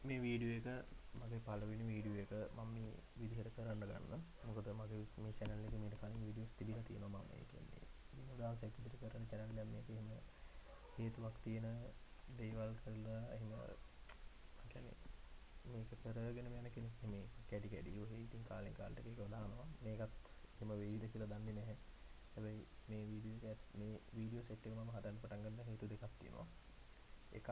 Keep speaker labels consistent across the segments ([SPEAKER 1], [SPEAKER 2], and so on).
[SPEAKER 1] මේ වීඩියෝ එක මගේ පළවෙනි වීඩියෝ එක මම මේ විදිහට කරන්න ගන්න. මොකද මගේ මේ channel එකේ මීට කලින් වීඩියෝස් තිබිලා තියෙනවා. මම ඒ කියන්නේ විනෝදාංශයක් විදිහට කරන channel එකක්. මේක එහෙම හේතුවක් තියෙන දේවල් කරලා එහෙම මම කියන්නේ මේක කරගෙන යන කෙනෙක් නෙමෙයි. කැඩි කැඩි ඔය ඉතින් කාලෙන් කාලට එක දානවා. මේකත් එහෙම වෙයිද කියලා දන්නේ නැහැ. හැබැයි මේ වීඩියෝ සෙට් එක මම හදන්න පටන් ගන්න හේතු දෙකක් තියෙනවා. එකක්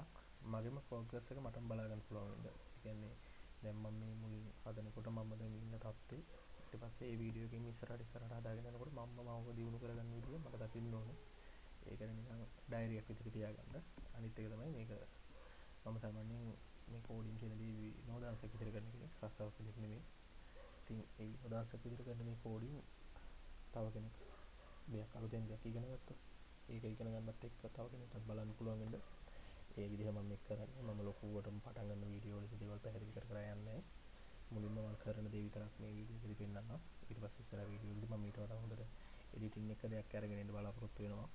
[SPEAKER 1] මගේම ප්‍රෝග්‍රස් එක මටම බලා ගන්න පුළුවන් වෙන්න. ඒ කියන්නේ දැන් මම මේ මුලින් හදනකොට මම දැන් ඉන්න තත්ත්වේ ඊට පස්සේ මේ වීඩියෝ එකෙන් ඉස්සරහට හදාගෙන යනකොට මම දියුණු කරගන්න විදිය මට දකින්න ඕනේ. ඒකනේ නිකන් ඩයරියක් විදිහට තියාගන්න. අනිත් එක තමයි මේක මම සාමාන්‍යයෙන් මේ කෝඩින් කියන දේ විනෝදාංශයක් විදිහට කරන කෙනෙක්, රස්සාවක් විදිහට නෙමෙයි. ඉතින් ඒ විනෝදාංශයක් විදිහට කරන මේ කෝඩින් තව කෙනෙක් දෙයක් අලුතෙන් දෙයක් ඉගෙන ගත්තොත් ඒක ඉගෙන ගන්නත් එක්ක තව කෙනෙක්ටත් බලන්න පුළුවන් වෙන්න. ඒ විදිහ මම මේක කරන්නේ. මම ලොකුවටම පටන් ගන්න වීඩියෝ වලදී දේවල් පැහැදිලි කර කර යන්නේ. මුලින්ම මම කරන දේ විතරක් මේ වීඩියෝ එකේදී පෙන්නන්නම්. ඊට පස්සේ ඉස්සර වීඩියෝ වලදී මම ඊට වඩා හොඳට එඩිටින් එක දෙයක් අරගෙන ඉන්න බලාපොරොත්තු වෙනවා.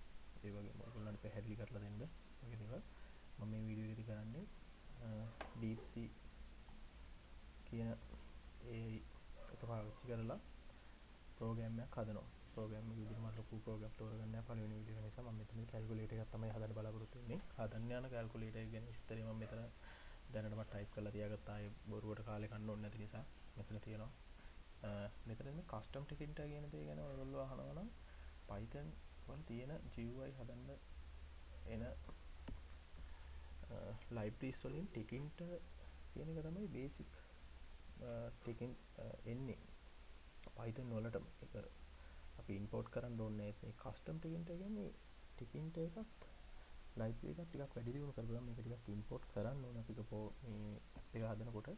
[SPEAKER 1] ඒ වගේම ඔයගොල්ලන්ට පැහැදිලි කරලා දෙන්න වගේ දේවල්. මම මේ වීඩියෝ එකේදී කරන්නේ DeepSeek කියන AI එක පාවිච්චි කරලා ප්‍රෝග්‍රෑම් එකක් හදනවා. ප්‍රෝග්‍රෑම් එක විදිහට මම ලොකු ප්‍රෝග්‍රෑම් තෝරගන්න නැහැ පළවෙනි වීඩියෝ එක නිසා. මම මෙතනදී කැල්කියුලේටර් එකක් තමයි හදන්න බලාපොරොත්තු වෙන්නේ. හදන්න යන කැල්කියුලේටර් එක ගැන විස්තරය මම මෙතන දැනටම ටයිප් කරලා තියාගත්තා. ආයේ බොරුවට කාලේ කන්න ඕනේ නැති නිසා මෙතන තියෙනවා. මෙතන මේ කස්ටම් ටිකින්ටර් කියන දේ ගැන ඔයගොල්ලෝ අහනවා නම් Python වල තියෙන GUI හදන්න එන ලයිබ්‍රරිස් වලින් ටිකින්ටර් කියන එක තමයි බේසික් ටිකින් එන්නේ Python වලටම. ඒක අපි ඉම්පෝට් කරන්න ඕනේ මේ කස්ටම් ටිකින්ටර් කියන්නේ ටිකින්ටර් එකත් ලයිබ්‍රරි එකත් ටිකක් වැඩි දියුණු කරගන්න මේක ටිකක් ඉම්පෝට් කරන්න ඕනේ අපි මේ ඇප් එක හදනකොට.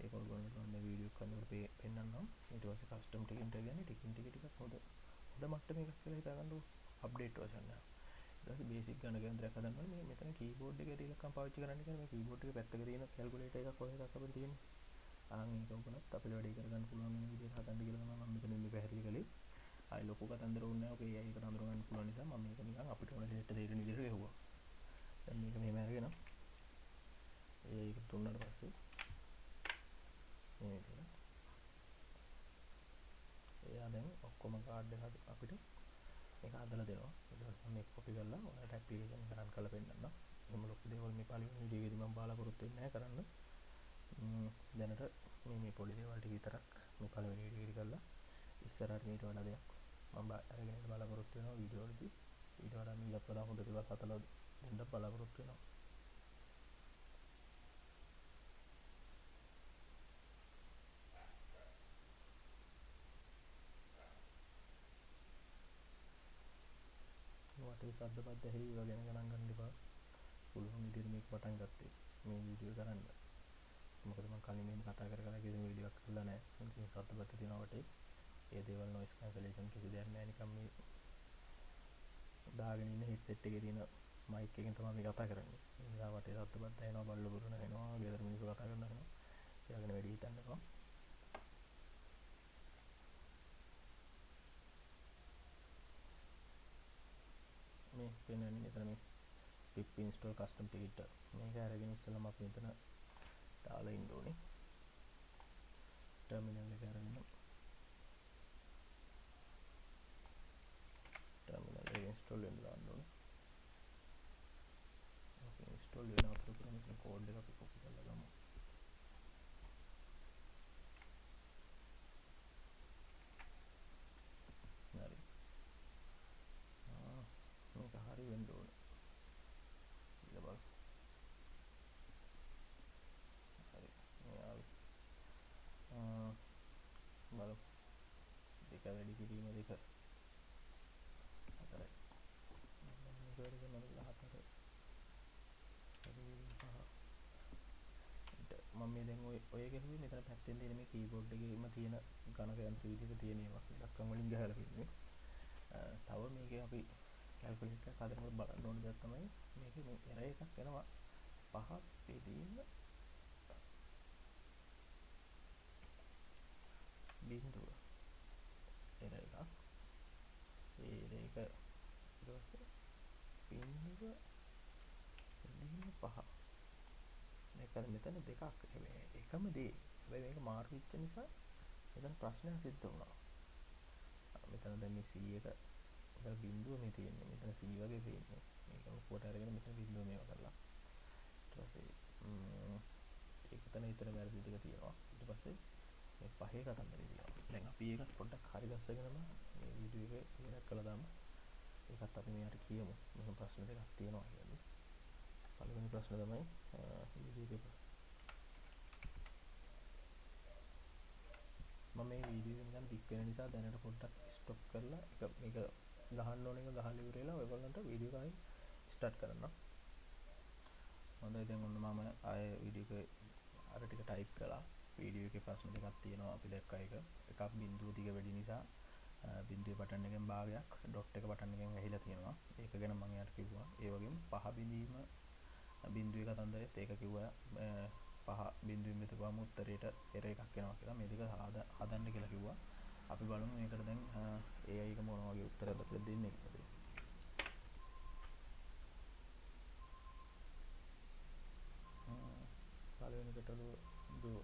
[SPEAKER 1] ඒක ඔයගොල්ලන්ට මම මේ වීඩියෝ එක කරනකොට පෙන්නන්නම්. ඊට පස්සේ කස්ටම් ටිකින්ටර් කියන්නේ ටිකින්ටර් එක ටිකක් හොඳ මට්ටමේ එකක් කියලා හිතාගන්නකො. අප්ඩේට් වර්ෂන් එක. ඊට පස්සේ බේසික් ගණක යන්ත්‍රයක් හදන්න ඕනේ. මේ මෙතන කීබෝඩ් එකේ ඉලක්කම් පාවිච්චි කරන්න කියන්නේ මේ කීබෝඩ් එකේ පැත්තක තියෙන කැල්කියුලේටර් එකක් වගේ එකක් අපිට තියෙන්නේ. ඒක උගලත් අපිට වැඩි කරගන්න පුළුවන් වෙන විදිහට හදන්න කියලා තමයි මම මෙතන මේ පැහැදිලි කළේ. ආයි ලොකු කතන්දර ඕනේ නැහැ. ඔකේ ඒකට අඳුර ගන්න පුළුවන් නිසා මම මේක නිකන් අපිට ඕන දෙයට තේරෙන විදිහට ගෙවුවා. දැන් මේක මෙහෙම අරගෙන ඒක තුනට පස්සේ මේ විදිහට එයා දැන් ඔක්කොම කාඩ් එක අපිට මේක හදලා දෙනවා. ඊට පස්සේ මම මේක කොපි කරලා ඔයාලට ඇප්ලිකේෂන් එක රන් කරලා පෙන්නන්නම්. එහෙම ලොකු දේවල් මේ පළවෙනි වීඩියෝ එකේදී මම බලාපොරොත්තු වෙන්නේ නැහැ කරන්න. දැනට මේ පොඩි දේවල් ටික විතරක් මේ පළවෙනි වීඩියෝ එකේදී කරලා ඉස්සරහට මීට වඩා දෙයක් මම අරගෙන ඉන්න බලාපොරොත්තු වෙනවා වීඩියෝ වලදී. ඊට වඩා මීටත් වඩා හොඳ දේවල් හදලා දෙන්න බලාපොරොත්තු වෙනවා. වටේ සද්ද බද්ද ඇහි ඒවා ගැන ගණන් ගන්න එපා. පුළුවන් විදිහට මේක පටන් ගත්තේ මේ වීඩියෝ කරන්න. මොකද මම කලින් මෙහෙම කතා කර කිසිම වීඩියෝ එකක් කරලා නැහැ. ඉතින් සද්ද බද්ද තියෙනවා වටේ. ඒ දේවල් noise cancellation කිසි දෙයක් නැහැ. නිකන් මේ දාගෙන ඉන්න headset එකේ තියෙන mic එකෙන් තමයි මේ කතා කරන්නේ. ඒ නිසා වටේ සද්ද බද්ද ඇහෙනවා, බල්ලෝ බුරන ඇහෙනවා, ගෙදර මිනිස්සු කතා කරනවා ඇහෙනවා. ඒවා ගැන වැඩි හිතන්න එපා. මේ පෙන්වන්නේ මෙතන මේ pip install custom ටිකින්ටර්. මේක අරගෙන ඉස්සෙල්ලාම අපි මෙතන දාලා ඉන්න ඕනේ. ටර්මිනල් එක අරගෙන ටර්මිනල් එක ඉන්ස්ටෝල් වෙන්න දාන්න ඕනේ. අපි ඉන්ස්ටෝල් වෙන අතරතුර මෙතන කෝඩ් එක අපි කොපි කරලා ගමු. හරි. මේක හරි වෙන්න ඕනේ. ඊළ බලමු. හරි. මේ ආවේ. බලමු. දෙක වැඩි කිරීම දෙක. හතරයි. මේක වැඩි කරනවා 14. හරි 5. මම මේ දැන් ඔය ගැහුවේ මෙතන පැත්තෙන් තියෙන මේ කීබෝඩ් එකේම තියෙන ගණක යන්ත්‍ර විදිහට තියෙන ඒවා ඉලක්කම් වලින් ගහලා තියෙන්නේ. තව මේකේ අපි කැල්කියුලේටර් එක හදනකොට බලන්න ඕන දෙයක් තමයි මේකේ මේ එරර් එකක් එනවා 5 බෙදීම බිඳුව එරර් එකක්. ඒ එරර් එක ඊට පස්සේ බිඳුව බෙදීම 5 මේක දැන් මෙතන දෙකක් එකම දේ. හැබැයි මේක මාරු වෙච්ච නිසා මෙතන ප්‍රශ්නයක් සිද්ධ වුණා. මෙතන දැන් මේ C එක මෙතන බිඳුව මේ තියෙන්නේ. මෙතන C වගේ පේන්නේ. මේක ලොකුවට අරගෙන මෙතන බිඳුව මේව කරලා. ඊට පස්සේ ඒක එතන වැරදි දෙක තියෙනවා. ඊට පස්සේ මේ පහේ කතන්දරේ තියෙනවා. දැන් අපි ඒක පොඩ්ඩක් හරි ගස්සගෙනම මේ වීඩියෝ එක ඉවර කළා දාමු. ඒකත් අපි මෙයාට කියමු. මෙහෙම ප්‍රශ්න දෙකක් තියෙනවා කියලා. පළවෙනි ප්‍රශ්න තමයි වීඩියෝ එක මම මේ වීඩියෝ එක නිකන් දික් වෙන නිසා දැනට පොඩ්ඩක් ස්ටොප් කරලා එක මේක ගහන්න ඕන එක ගහලා ඉවර වෙලා ඔයගොල්ලන්ට වීඩියෝ එක ආයි ස්ටාර්ට් කරන්න. හොඳයි දැන් ඔන්න මම ආයෙ වීඩියෝ එක අර ටික ටයිප් කළා. වීඩියෝ එකේ ප්‍රශ්න දෙකක් තියෙනවා අපි දැක්ක එකක් බිඳුව දිග වැඩි නිසා බිඳුවේ බටන් එකෙන් භාගයක් ඩොට් එක බටන් එකෙන් වැහිලා තියෙනවා. ඒක ගැන මම යාට කිව්වා. ඒ වගේම පහ බිඳීම බිඳුවේ කතන්දරෙත් ඒක කිව්වා. පහ බිඳුවෙන් මෙතකවම උත්තරේට එර එකක් එනවා කියලා. මේ දෙක හදන්න කියලා කිව්වා. අපි බලමු මේකට දැන් AI එක මොන වගේ උත්තරයක් දෙන්නේ කියලා. පළවෙනි ගැටලුව දෝ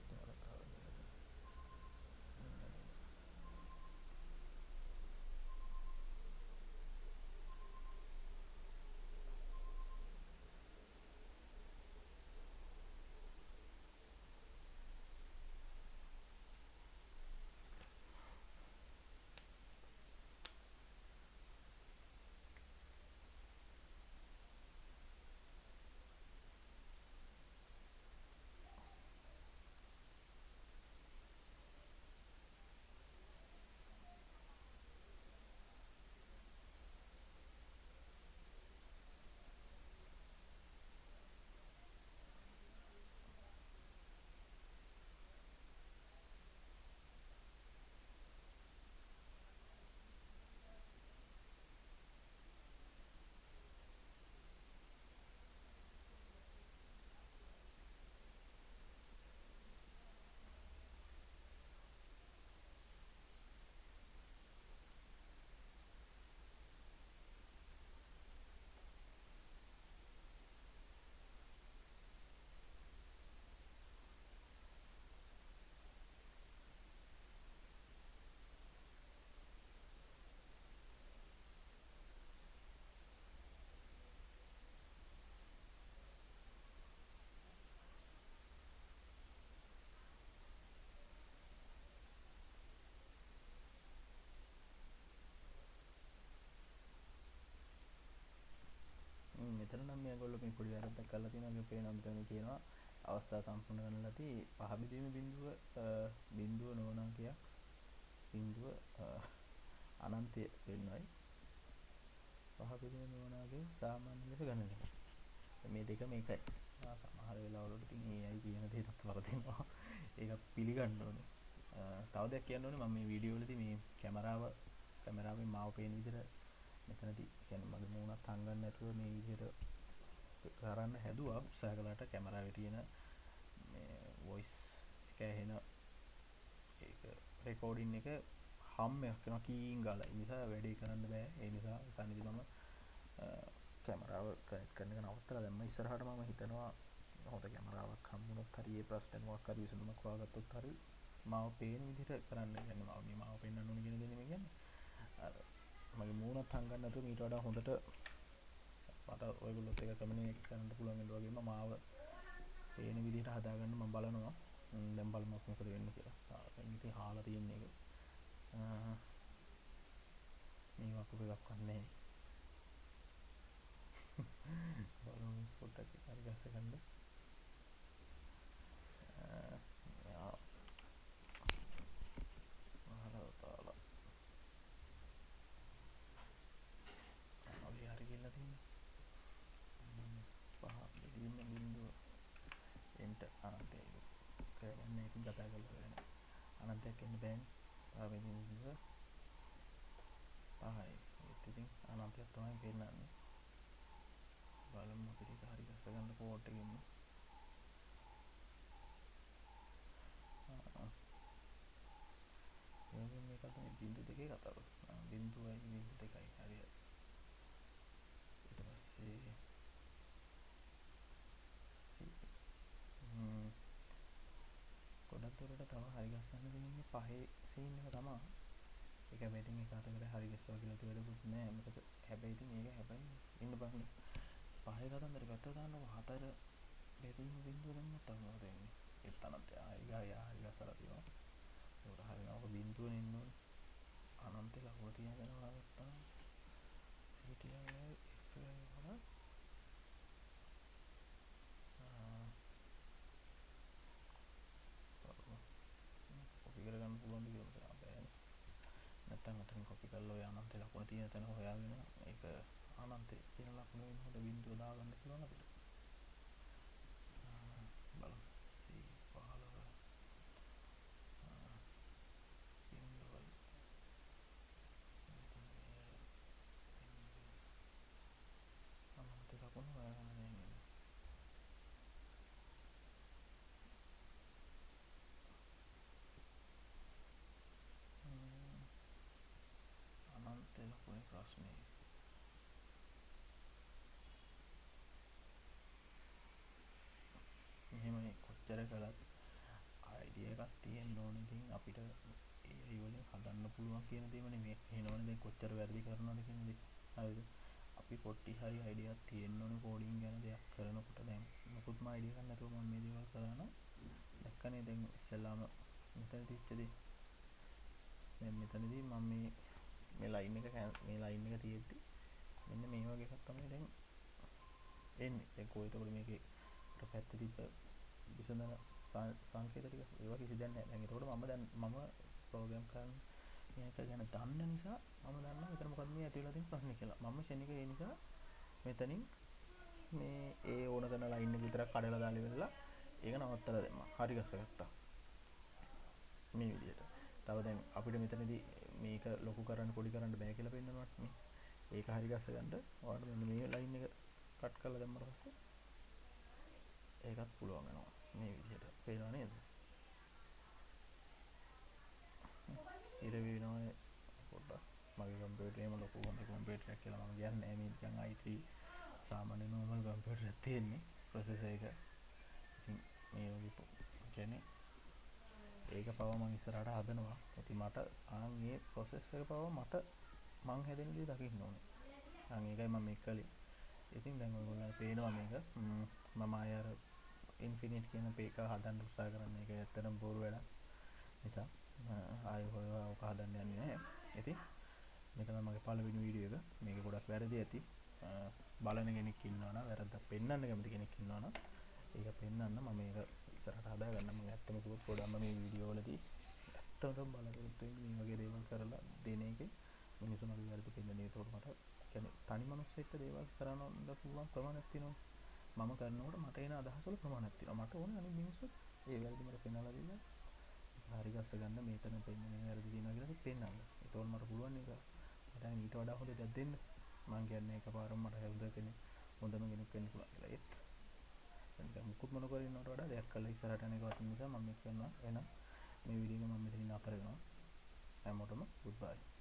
[SPEAKER 1] මෙතන නම් මේගොල්ලෝ මේ පොඩි වැරද්දක් කරලා තියෙනවා වගේ පේනවා. මෙතන කියනවා අවස්ථා සම්පූර්ණ කරන ලදී පහ බෙදීමේ බිඳුව නොවනාකයක් බිඳුව අනන්තය වෙන්නයි. පහ බෙදීම නොවනාකය සාමාන්‍ය ලෙස ගණනය. මේ දෙකම එකයි. සමහර වෙලාවලට ඉතින් AI කියන දේටත් වරදිනවා. ඒක පිළිගන්න ඕනේ. තව දෙයක් කියන්න ඕනේ මම මේ වීඩියෝ වලදී මේ කැමරාවෙන් මාව පේන විදිහට මෙතනදී කියන්නේ මගේ මූණත් හංගන්න නැතුව මේ විදිහට කරන්න හැදුවා උත්සාහ කළාට කැමරාවේ තියෙන මේ වොයිස් එක ඇහෙන ඒක රෙකෝඩින් එක හම්මයක් වෙනවා කීන් ගාලා. ඒ නිසා වැඩේ කරන්න බෑ. ඒ නිසා ඉතින්දී මම කැමරාව කනෙක්ට් කරන එක නවත්තලා දැම්ම. ඉස්සරහට මම හිතනවා හොඳ කැමරාවක් හම්බුනොත් හරි ඒ ප්‍රශ්නෙට මොකක් හරි විසඳුමක් හොයාගත්තොත් හරි මාව පේන විදිහට කරන්න. කියන්නේ මාව පෙන්වන්න ඕනේ කියන දේ නෙමෙයි කියන්නේ. අර මගේ මූණත් හංගන්න නැතුව මීට වඩා හොඳට මට ඔයගොල්ලොත් එක කමියුනිකේට් කරන්න පුළුවන් වෙන වගේම මාව පේන විදිහට හදාගන්න මම බලනවා. දැන් බලමු මොකද වෙන්නේ කියලා. දැන් ඉතින් හාලා තියෙන එක මේ වකුප එකක් වන්නේ බලමු පොඩ්ඩක් හරි ගස්ස ගන්න. හාලා තාලා අපි හරි ගිහලා තියෙන්නේ. පහ බෙදීම බිඳුව එන්ට අනන්තයයි කරගන්න. ඉතින් කතා කරලා වෙන අනන්තයක් එන්න බෑනේ. පහ බෙදීම බිඳුව පහයි. ඒත් ඉතින් අනන්තයක් තමයි පෙන්නන්නේ. බලමු අපිට ඒක හරි ගස්ස ගන්න කෝඩ් එකකින්. මේක තමයි බිඳු දෙකේ කතාව. බිඳුවයි බිඳු දෙකයි හරිය. ඊට පස්සේ තුළට තව හරි ගස්සන්න තියෙන්නේ පහේ සීන් එක තමා. ඒක හැබැයි ඉතින් එක අතකට හරි ගස්සුවා කියලා වැඩකුත් නෑ. මොකද හැබැයි ඉතින් ඒක හැබැයි ඉන්න බලන්න පහේ කතන්දර පැත්තට දාන්නකො 4 බෙදීම බිඳුව දැම්මොත් මොකද වෙන්නේ? ඒත් අනන්තය හරි ගස්සලා තියෙනවා. ඒකට හරිනවක බිඳුවනේ ඉන්න ඕනේ. අනන්තේ ලකුණ තියාගෙන හොයාගත්තා නම් CTI F එකයි වල කොපි කරගන්න පුළුවන්ද කියලා මට බෑනේ. නැත්තම් අතනින් කොපි කරලා ඔය අනන්තේ ලකුණ තියෙන තැන හොයාගෙන ඒක අනන්තේ තියෙන ලකුණ වෙනකොට බිඳුව දාගන්න පුළුවන් අපිට. බලමු. C15 බිඳුවයි අනන්තේ ලකුණ හොයාගන්න දෙන්නේ. අනන්තේ ලකුණේ ප්‍රශ්නේ මෙහෙමයි කොච්චර කළත් අයිඩියා එකක් තියෙන්න ඕනේ. ඉතින් අපිට AI වලින් හදන්න පුළුවන් කියන දේමනේ මේ කියනවනේ දැන් කොච්චර වැරදි කරනවද කියන දේ. හරිද? අපි පොට්ටි හරි අයිඩියාවක් තියෙන්න ඕනේ කෝඩින් ගැන දෙයක් කරනකොට. දැන් මොකුත්ම අයිඩියා එකක් නැතුව මම මේ දේවල් කරා නම් දැක්කනේ දැන් ඉස්සෙල්ලාම මෙතන තියච්ච දේ. දැන් මෙතනදී මම මේ ලයින් එක තියෙද්දි මෙන්න මේ වගේ එකක් තමයි දැන් එන්නේ. දැන් කොහේ එතකොට මේකේ අර පැත්තේ තිබ්බ විසඳන සංකේත ටික ඒවා කිසි දෙයක් නැහැ. දැන් එතකොට මම ප්‍රෝග්‍රෑම් කරන මේක ගැන දන්න නිසා මම දන්නවා මෙතන මොකක්ද මේ ඇති වෙලා තියෙන ප්‍රශ්නේ කියලා. මම ෂෙනික ඒ නිසා මෙතනින් මේ ඒ ඕන කරන ලයින් එක විතරක් කඩලා දාලා ඉවරලා ඒක නවත්තලා දැම්මා. හරි ගස්සගත්තා. මේ විදිහට. තව දැන් අපිට මෙතනදී මේක ලොකු කරන්න පොඩි කරන්න බෑ කියලා පෙන්නනවා මේ. ඒක හරි ගස්ස ගන්න ඔයාලට මෙන්න මේ ලයින් එක කට් කරලා දැම්මම පස්සේ ඒකත් පුළුවන් වෙනවා. මේ විදිහට පේනව නේද? ඉර වෙනවනේ පොඩ්ඩක් මගේ කම්පියුටරේම ලොකු කම්පියුටරයක් කියලා මම කියන්නේ මේ නිකන් IT සාමාන්‍ය normal කම්පියුටරයක් තියෙන්නේ ප්‍රොසෙසර් එක. ඉතින් මේ වගේ කියන්නේ ඒක පව මම ඉස්සරහට හදනවා. ඉතින් මට ඒ ප්‍රොසෙස් එක පව මං හැදෙන දේ දකින්න ඕනේ. ඒකයි මම මේක කළේ. ඉතින් දැන් ඔයගොල්ලන්ට පේනවා මේක මම ආය අර ඉන්ෆිනිට් කියන මේක හදන්න උත්සාහ කරන්නේ. ඒක ඇත්තටම බොරු වැඩක් නිසා ආය ඔක හදන්න යන්නේ නැහැ. ඉතින් මේක තමයි මගේ පළවෙනි වීඩියෝ එක. මේක ගොඩක් වැරදි ඇති. බලන කෙනෙක් ඉන්නවා නම් වැරද්දක් පෙන්වන්න කැමති කෙනෙක් ඉන්නවා නම් ඒක පෙන්වන්න මම මේක ඉස්සරහට හදාගන්න. මම ඇත්තම කිව්වොත් පොඩ්ඩක් මේ වීඩියෝ වලදී ඇත්තටම බලාපොරොත්තු වෙන්නේ මේ වගේ දේවල් කරලා දෙන එකේ මිනිස්සුන්ගේ වැරදි පෙන්වන එක. ඒකට මට කියන්නේ තනි මනුස්සයෙක්ට දේවල් කරන්න පුළුවන් ප්‍රමාණයක් තියෙනවා. මම කරනකොට මට එන අදහස් වල ප්‍රමාණයක් තියෙනවා. මට ඕනේ අනිත් මිනිස්සුත් ඒ වැරදි මට පෙන්වලා දීලා හරි ගස්ස ගන්න මේතන පෙන්න මේ වැරදි තියෙනවා කියලා පෙන්වන්න. ඒතකොට මට පුළුවන් එක මට ඊට වඩා හොඳ දෙයක් දෙන්න. මම කියන්නේ එකපාරම මට හොඳ කෙනෙක් හොඳම කෙනෙක් වෙන්න පුළුවන් කියලා. ඒත් දැන් මුකුත් මොනකර ඉන්නවට වඩා දෙයක් කළා ඉස්සරහට යන එක වටින නිසා මම මේක කරනවා. එහෙනම් මේ වීඩියෝ එක මම මෙතනින් නතර වෙනවා. හැමෝටම good bye.